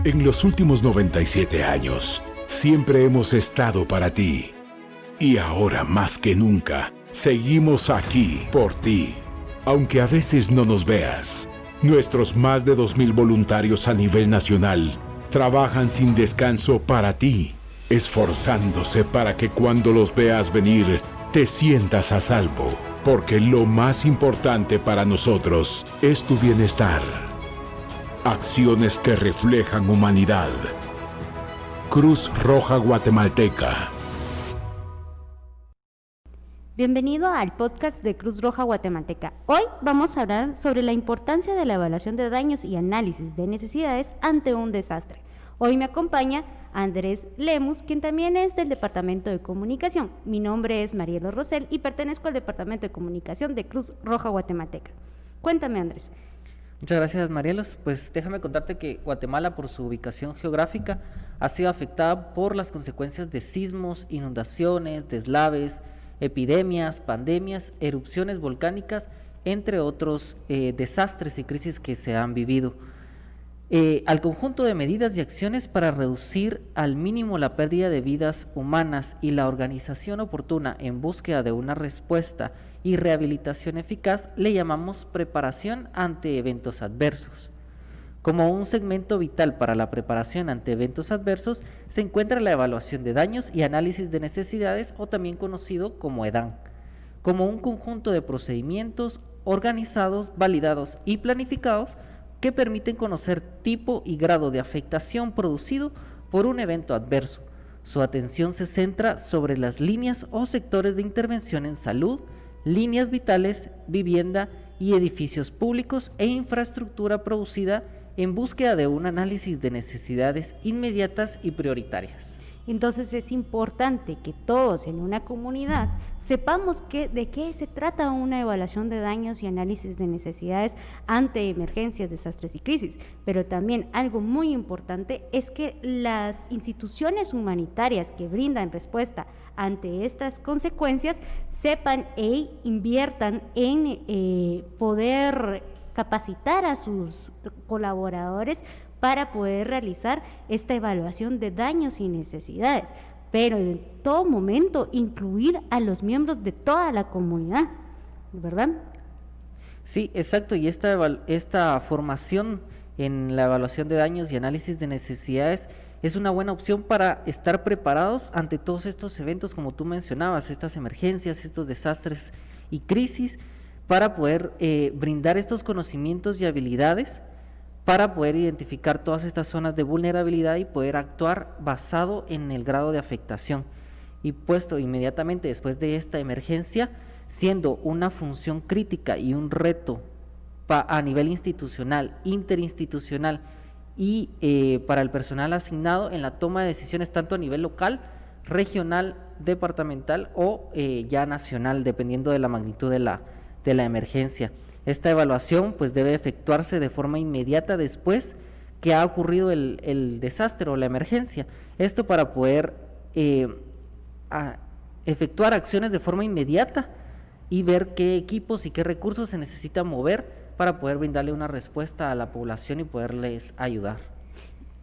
En los últimos 97 años, siempre hemos estado para ti. Y ahora más que nunca, seguimos aquí por ti. Aunque a veces no nos veas, nuestros más de 2,000 voluntarios a nivel nacional trabajan sin descanso para ti, esforzándose para que cuando los veas venir, te sientas a salvo, porque lo más importante para nosotros es tu bienestar. Acciones que reflejan humanidad. Cruz Roja Guatemalteca. Bienvenido al podcast de Cruz Roja Guatemalteca. Hoy vamos a hablar sobre la importancia de la evaluación de daños y análisis de necesidades ante un desastre. Hoy me acompaña Andrés Lemus, quien también es del Departamento de Comunicación. Mi nombre es Marielo Rosell y pertenezco al Departamento de Comunicación de Cruz Roja Guatemalteca. Cuéntame, Andrés. Muchas gracias, Marielos. Pues déjame contarte que Guatemala, por su ubicación geográfica, ha sido afectada por las consecuencias de sismos, inundaciones, deslaves, epidemias, pandemias, erupciones volcánicas, entre otros desastres y crisis que se han vivido. Al conjunto de medidas y acciones para reducir al mínimo la pérdida de vidas humanas y la organización oportuna en búsqueda de una respuesta y rehabilitación eficaz, le llamamos preparación ante eventos adversos. Como un segmento vital para la preparación ante eventos adversos se encuentra la evaluación de daños y análisis de necesidades, o también conocido como EDAN, como un conjunto de procedimientos organizados, validados y planificados que permiten conocer tipo y grado de afectación producido por un evento adverso. Su atención se centra sobre las líneas o sectores de intervención en salud, líneas vitales, vivienda y edificios públicos e infraestructura producida en búsqueda de un análisis de necesidades inmediatas y prioritarias. Entonces es importante que todos en una comunidad sepamos de qué se trata una evaluación de daños y análisis de necesidades ante emergencias, desastres y crisis. Pero también algo muy importante es que las instituciones humanitarias que brindan respuesta ante estas consecuencias sepan e inviertan en poder capacitar a sus colaboradores para poder realizar esta evaluación de daños y necesidades, pero en todo momento incluir a los miembros de toda la comunidad, ¿verdad? Sí, exacto, y esta formación en la evaluación de daños y análisis de necesidades es una buena opción para estar preparados ante todos estos eventos, como tú mencionabas, estas emergencias, estos desastres y crisis, para poder brindar estos conocimientos y habilidades para poder identificar todas estas zonas de vulnerabilidad y poder actuar basado en el grado de afectación. Y puesto inmediatamente después de esta emergencia, siendo una función crítica y un reto a nivel institucional, interinstitucional y para el personal asignado en la toma de decisiones tanto a nivel local, regional, departamental o ya nacional, dependiendo de la magnitud de la emergencia. Esta evaluación pues debe efectuarse de forma inmediata después que ha ocurrido el desastre o la emergencia. Esto para poder efectuar acciones de forma inmediata y ver qué equipos y qué recursos se necesita mover para poder brindarle una respuesta a la población y poderles ayudar.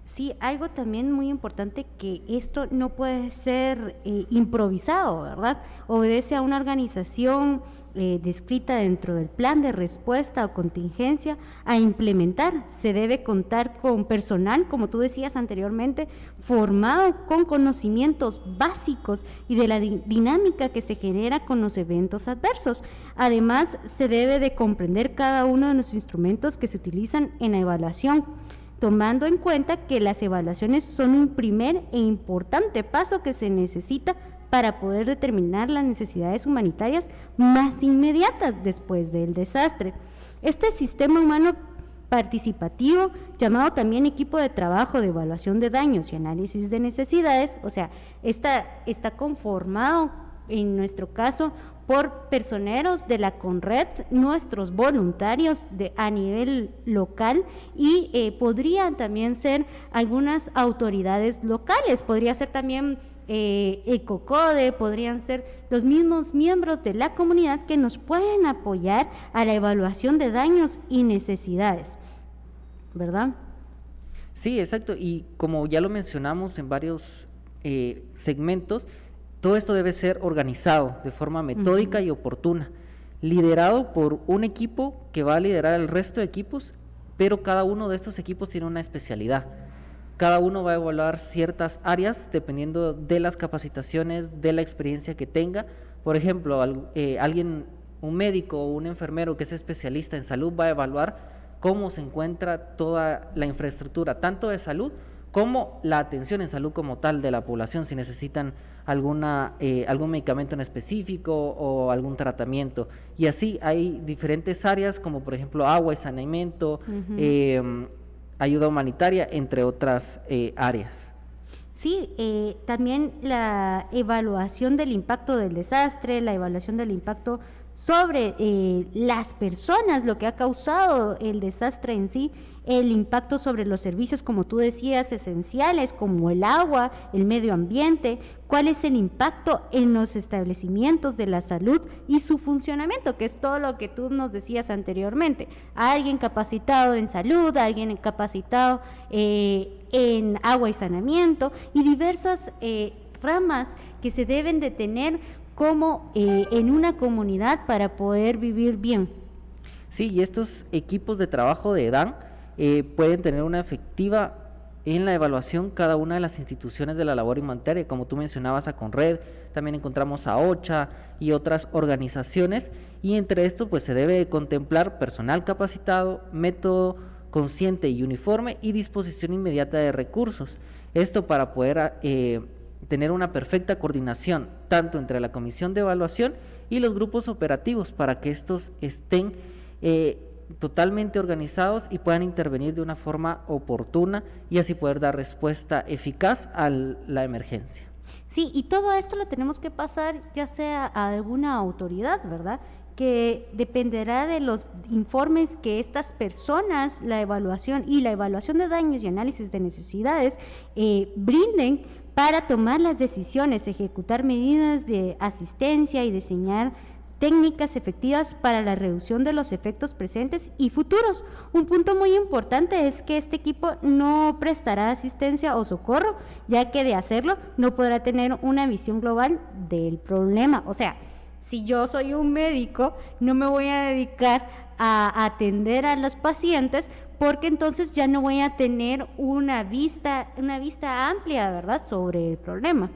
Sí, algo también muy importante, que esto no puede ser improvisado, ¿verdad? Obedece a una organización descrita dentro del plan de respuesta o contingencia a implementar. Se debe contar con personal, como tú decías anteriormente, formado con conocimientos básicos y de la dinámica que se genera con los eventos adversos. Además, se debe de comprender cada uno de los instrumentos que se utilizan en la evaluación, tomando en cuenta que las evaluaciones son un primer e importante paso que se necesita para poder determinar las necesidades humanitarias más inmediatas después del desastre. Este sistema humano participativo, llamado también equipo de trabajo de evaluación de daños y análisis de necesidades, o sea, está conformado en nuestro caso por personeros de la CONRED, nuestros voluntarios a nivel local, y podrían también ser algunas autoridades locales, podría ser también ECOCODE, podrían ser los mismos miembros de la comunidad que nos pueden apoyar a la evaluación de daños y necesidades, ¿verdad? Sí, exacto, y como ya lo mencionamos en varios segmentos, todo esto debe ser organizado de forma metódica y oportuna, liderado por un equipo que va a liderar el resto de equipos, pero cada uno de estos equipos tiene una especialidad. Cada uno va a evaluar ciertas áreas dependiendo de las capacitaciones, de la experiencia que tenga. Por ejemplo, un médico o un enfermero que es especialista en salud va a evaluar cómo se encuentra toda la infraestructura, tanto de salud como la atención en salud como tal de la población, si necesitan algún medicamento en específico o algún tratamiento. Y así hay diferentes áreas, como por ejemplo agua y saneamiento, ayuda humanitaria, entre otras áreas. Sí, también la evaluación del impacto del desastre, la evaluación del impacto sobre las personas, lo que ha causado el desastre en sí, el impacto sobre los servicios, como tú decías, esenciales, como el agua, el medio ambiente, cuál es el impacto en los establecimientos de la salud y su funcionamiento, que es todo lo que tú nos decías anteriormente. Alguien capacitado en salud, alguien capacitado en agua y saneamiento, y diversas ramas que se deben de tener como en una comunidad para poder vivir bien. Sí, y estos equipos de trabajo de EDAN pueden tener una efectiva en la evaluación cada una de las instituciones de la labor humanitaria, como tú mencionabas a Conred, también encontramos a OCHA y otras organizaciones, y entre esto pues se debe contemplar personal capacitado, método consciente y uniforme y disposición inmediata de recursos. Esto para poder tener una perfecta coordinación tanto entre la comisión de evaluación y los grupos operativos para que estos estén totalmente organizados y puedan intervenir de una forma oportuna y así poder dar respuesta eficaz a la emergencia. Sí, y todo esto lo tenemos que pasar ya sea a alguna autoridad, ¿verdad?, que dependerá de los informes que estas personas, la evaluación de daños y análisis de necesidades brinden para tomar las decisiones, ejecutar medidas de asistencia y diseñar técnicas efectivas para la reducción de los efectos presentes y futuros. Un punto muy importante es que este equipo no prestará asistencia o socorro, ya que de hacerlo no podrá tener una visión global del problema. O sea, si yo soy un médico, no me voy a dedicar a atender a los pacientes, porque entonces ya no voy a tener una vista amplia, ¿verdad?, sobre el problema.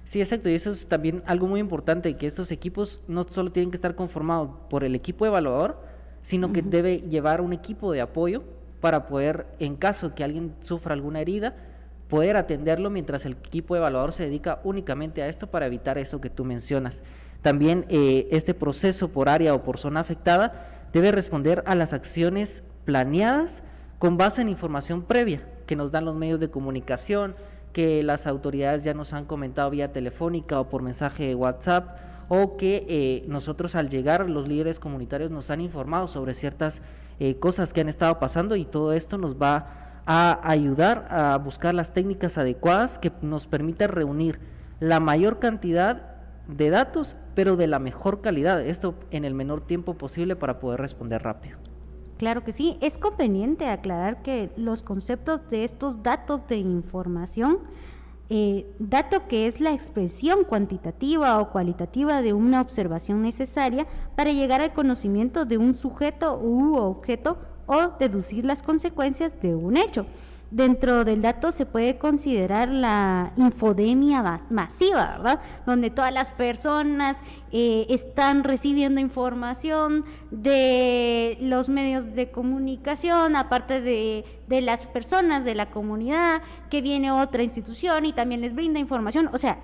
Sí, exacto, y eso es también algo muy importante, que estos equipos no solo tienen que estar conformados por el equipo evaluador, sino que debe llevar un equipo de apoyo para poder, en caso que alguien sufra alguna herida, poder atenderlo mientras el equipo evaluador se dedica únicamente a esto para evitar eso que tú mencionas. También este proceso por área o por zona afectada debe responder a las acciones planeadas con base en información previa que nos dan los medios de comunicación, que las autoridades ya nos han comentado vía telefónica o por mensaje de WhatsApp, o que nosotros al llegar los líderes comunitarios nos han informado sobre ciertas cosas que han estado pasando, y todo esto nos va a ayudar a buscar las técnicas adecuadas que nos permitan reunir la mayor cantidad de datos, pero de la mejor calidad, esto en el menor tiempo posible para poder responder rápido. Claro que sí, es conveniente aclarar que los conceptos de estos datos de información, dato que es la expresión cuantitativa o cualitativa de una observación necesaria para llegar al conocimiento de un sujeto u objeto o deducir las consecuencias de un hecho. Dentro del dato se puede considerar la infodemia masiva, ¿verdad?, donde todas las personas están recibiendo información de los medios de comunicación, aparte de las personas de la comunidad, que viene otra institución y también les brinda información, o sea,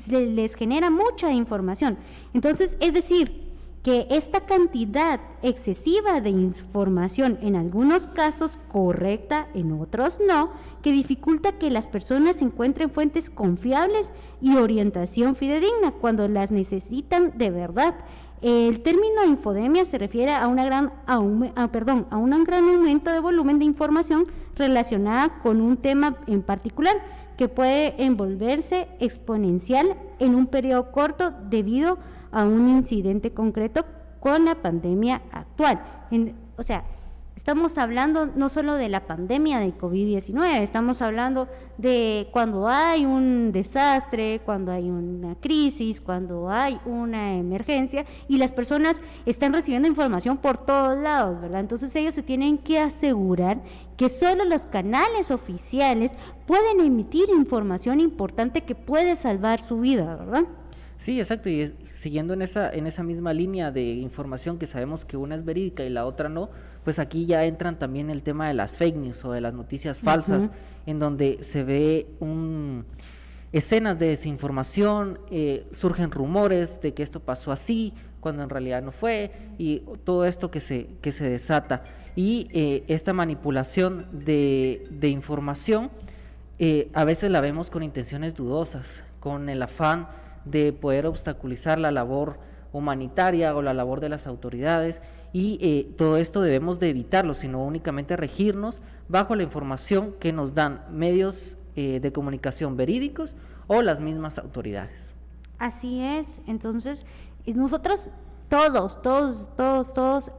les genera mucha información. Entonces, es decir, que esta cantidad excesiva de información, en algunos casos correcta, en otros no, que dificulta que las personas encuentren fuentes confiables y orientación fidedigna cuando las necesitan de verdad. El término infodemia se refiere a un gran aumento de volumen de información relacionada con un tema en particular, que puede envolverse exponencial en un periodo corto debido a un incidente concreto con la pandemia actual. O sea, Estamos hablando no solo de la pandemia del COVID-19, estamos hablando de cuando hay un desastre, cuando hay una crisis, cuando hay una emergencia y las personas están recibiendo información por todos lados, ¿verdad? Entonces ellos se tienen que asegurar que solo los canales oficiales pueden emitir información importante que puede salvar su vida, ¿verdad? Sí, exacto, y siguiendo en esa misma línea de información que sabemos que una es verídica y la otra no, pues aquí ya entran también el tema de las fake news o de las noticias falsas, en donde se ve escenas de desinformación, surgen rumores de que esto pasó así, cuando en realidad no fue, y todo esto que se desata. Y esta manipulación de información a veces la vemos con intenciones dudosas, con el afán de poder obstaculizar la labor humanitaria o la labor de las autoridades, y todo esto debemos de evitarlo, sino únicamente regirnos bajo la información que nos dan medios de comunicación verídicos o las mismas autoridades. Así es, entonces nosotros todos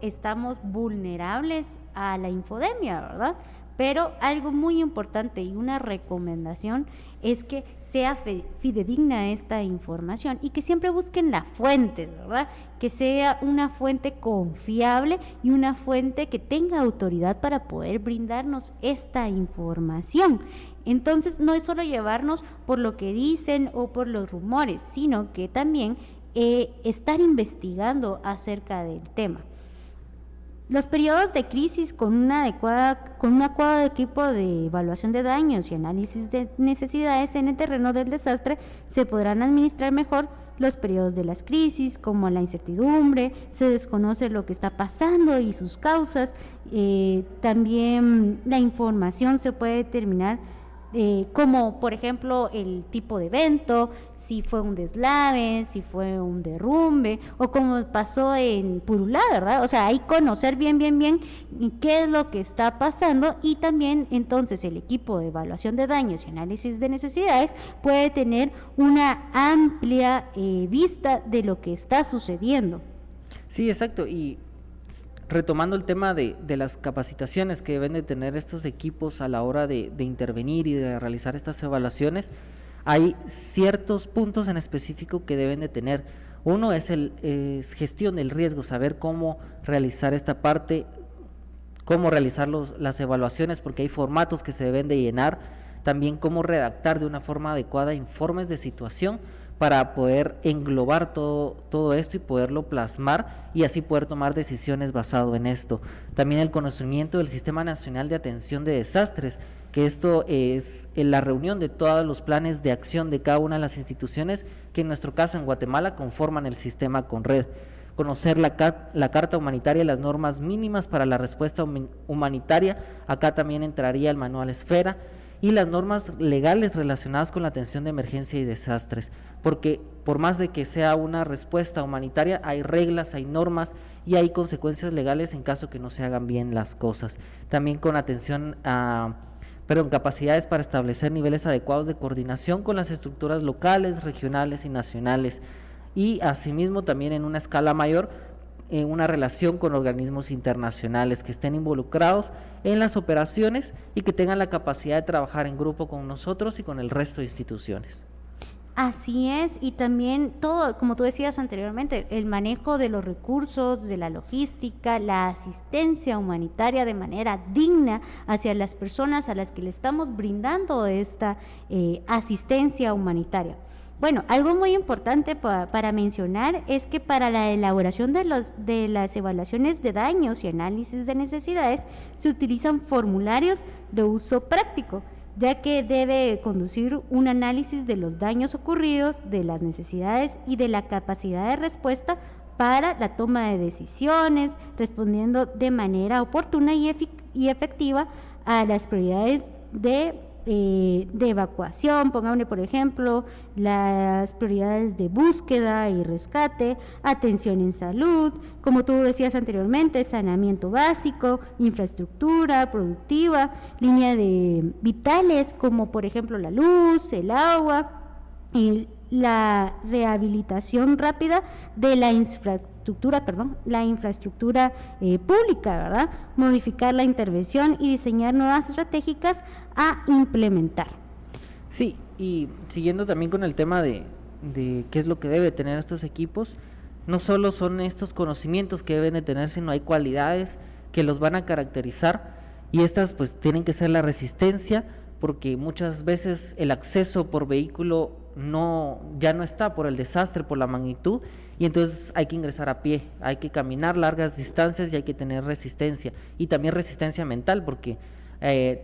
estamos vulnerables a la infodemia, ¿verdad? Pero algo muy importante y una recomendación es que sea fidedigna esta información y que siempre busquen la fuente, ¿verdad? Que sea una fuente confiable y una fuente que tenga autoridad para poder brindarnos esta información. Entonces, no es solo llevarnos por lo que dicen o por los rumores, sino que también estar investigando acerca del tema. Los periodos de crisis con un adecuado equipo de evaluación de daños y análisis de necesidades en el terreno del desastre se podrán administrar mejor. Los periodos de las crisis, como la incertidumbre, se desconoce lo que está pasando y sus causas, también la información se puede determinar como por ejemplo el tipo de evento, si fue un deslave, si fue un derrumbe o como pasó en Purulá, ¿verdad? O sea, hay conocer bien qué es lo que está pasando, y también entonces el equipo de evaluación de daños y análisis de necesidades puede tener una amplia vista de lo que está sucediendo. Sí, exacto, y retomando el tema de las capacitaciones que deben de tener estos equipos a la hora de intervenir y de realizar estas evaluaciones, hay ciertos puntos en específico que deben de tener. Uno es gestión del riesgo, saber cómo realizar esta parte, cómo realizar las evaluaciones, porque hay formatos que se deben de llenar, también cómo redactar de una forma adecuada informes de situación para poder englobar todo esto y poderlo plasmar y así poder tomar decisiones basado en esto. También el conocimiento del Sistema Nacional de Atención de Desastres, que esto es la reunión de todos los planes de acción de cada una de las instituciones que en nuestro caso en Guatemala conforman el sistema CONRED. Conocer la Carta Humanitaria y las normas mínimas para la respuesta humanitaria, acá también entraría el Manual Esfera, y las normas legales relacionadas con la atención de emergencia y desastres, porque por más de que sea una respuesta humanitaria, hay reglas, hay normas y hay consecuencias legales en caso que no se hagan bien las cosas. También con capacidades para establecer niveles adecuados de coordinación con las estructuras locales, regionales y nacionales, y asimismo también en una escala mayor, una relación con organismos internacionales que estén involucrados en las operaciones y que tengan la capacidad de trabajar en grupo con nosotros y con el resto de instituciones. Así es, y también todo, como tú decías anteriormente, el manejo de los recursos, de la logística, la asistencia humanitaria de manera digna hacia las personas a las que le estamos brindando esta asistencia humanitaria. Bueno, algo muy importante para mencionar es que para la elaboración de las evaluaciones de daños y análisis de necesidades se utilizan formularios de uso práctico, ya que debe conducir un análisis de los daños ocurridos, de las necesidades y de la capacidad de respuesta para la toma de decisiones, respondiendo de manera oportuna y efectiva a las prioridades de evacuación. Pongámosle por ejemplo las prioridades de búsqueda y rescate, atención en salud, como tú decías anteriormente, saneamiento básico, infraestructura productiva, línea de vitales como por ejemplo la luz, el agua y la rehabilitación rápida de la infraestructura pública, ¿verdad? Modificar la intervención y diseñar nuevas estratégicas a implementar. Sí, y siguiendo también con el tema de qué es lo que debe tener estos equipos, no solo son estos conocimientos que deben de tener, sino hay cualidades que los van a caracterizar, y estas pues tienen que ser la resistencia, porque muchas veces el acceso por vehículo ya no está por el desastre, por la magnitud, y entonces hay que ingresar a pie, hay que caminar largas distancias y hay que tener resistencia, y también resistencia mental, porque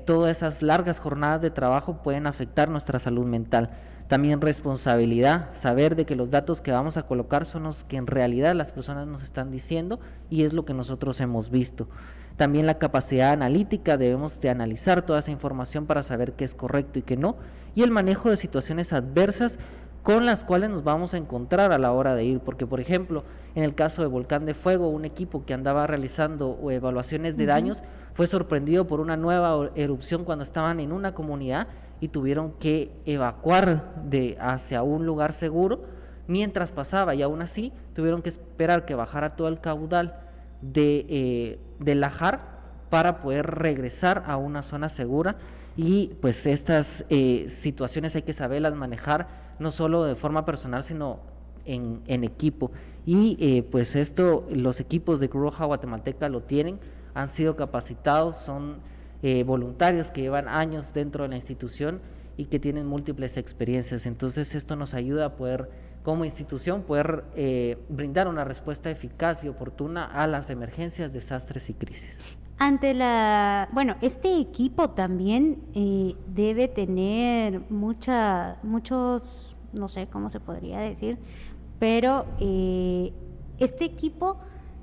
todas esas largas jornadas de trabajo pueden afectar nuestra salud mental. También responsabilidad, saber de que los datos que vamos a colocar son los que en realidad las personas nos están diciendo y es lo que nosotros hemos visto. También la capacidad analítica, debemos de analizar toda esa información para saber qué es correcto y qué no, y el manejo de situaciones adversas con las cuales nos vamos a encontrar a la hora de ir, porque por ejemplo, en el caso de Volcán de Fuego, un equipo que andaba realizando evaluaciones de daños fue sorprendido por una nueva erupción cuando estaban en una comunidad y tuvieron que evacuar hacia un lugar seguro mientras pasaba, y aún así tuvieron que esperar que bajara todo el caudal del Lajar para poder regresar a una zona segura. Y pues estas situaciones hay que saberlas manejar, no solo de forma personal, sino en equipo. Y pues esto, los equipos de Cruz Roja Guatemalteca lo tienen, han sido capacitados, son voluntarios que llevan años dentro de la institución y que tienen múltiples experiencias. Entonces esto nos ayuda a poder, como institución, brindar una respuesta eficaz y oportuna a las emergencias, desastres y crisis. Este equipo también debe tener muchos, no sé cómo se podría decir, pero este equipo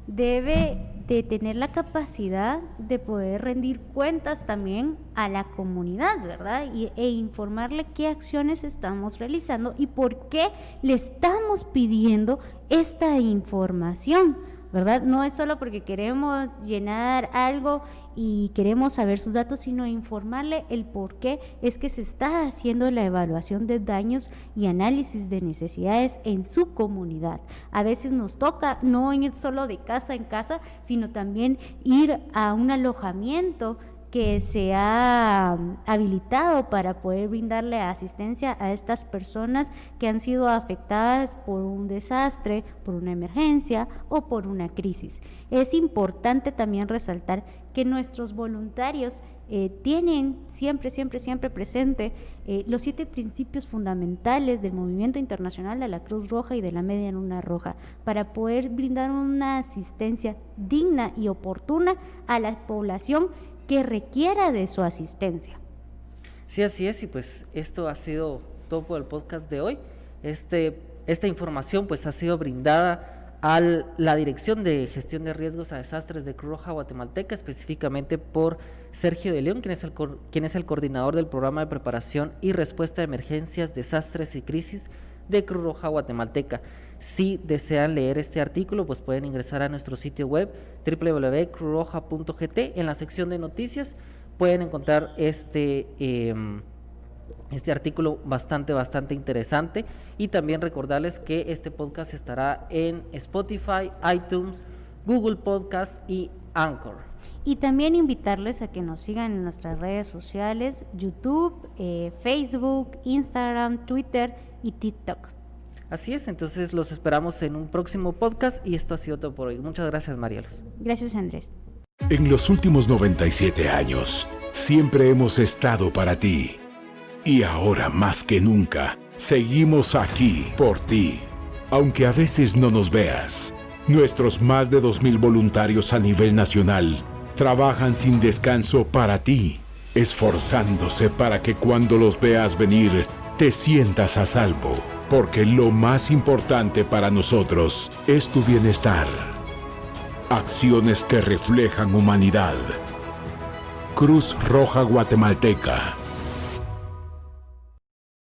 debe de tener la capacidad de poder rendir cuentas también a la comunidad, ¿verdad? E informarle qué acciones estamos realizando y por qué le estamos pidiendo esta información, ¿verdad? No es solo porque queremos llenar algo y queremos saber sus datos, sino informarle el por qué es que se está haciendo la evaluación de daños y análisis de necesidades en su comunidad. A veces nos toca no ir solo de casa en casa, sino también ir a un alojamiento que se ha habilitado para poder brindarle asistencia a estas personas que han sido afectadas por un desastre, por una emergencia o por una crisis. Es importante también resaltar que nuestros voluntarios tienen siempre presente los 7 principios fundamentales del movimiento internacional de la Cruz Roja y de la Media Luna Roja para poder brindar una asistencia digna y oportuna a la población que requiera de su asistencia. Sí, así es, y pues esto ha sido todo por el podcast de hoy. Esta información pues ha sido brindada a la Dirección de Gestión de Riesgos a Desastres de Cruz Roja Guatemalteca, específicamente por Sergio de León, quien es el coordinador del Programa de Preparación y Respuesta a Emergencias, Desastres y Crisis de Cruz Roja Guatemalteca. Si desean leer este artículo, pues pueden ingresar a nuestro sitio web www.cruzroja.gt. En la sección de noticias pueden encontrar este artículo bastante interesante, y también recordarles que este podcast estará en Spotify, iTunes, Google Podcast y Anchor. Y también invitarles a que nos sigan en nuestras redes sociales, YouTube, Facebook, Instagram, Twitter y TikTok. Así es, entonces los esperamos en un próximo podcast y esto ha sido todo por hoy. Muchas gracias, Marielos. Gracias, Andrés. En los últimos 97 años, siempre hemos estado para ti. Y ahora más que nunca, seguimos aquí por ti. Aunque a veces no nos veas, nuestros más de 2,000 voluntarios a nivel nacional trabajan sin descanso para ti, esforzándose para que cuando los veas venir, te sientas a salvo. Porque lo más importante para nosotros es tu bienestar. Acciones que reflejan humanidad. Cruz Roja Guatemalteca.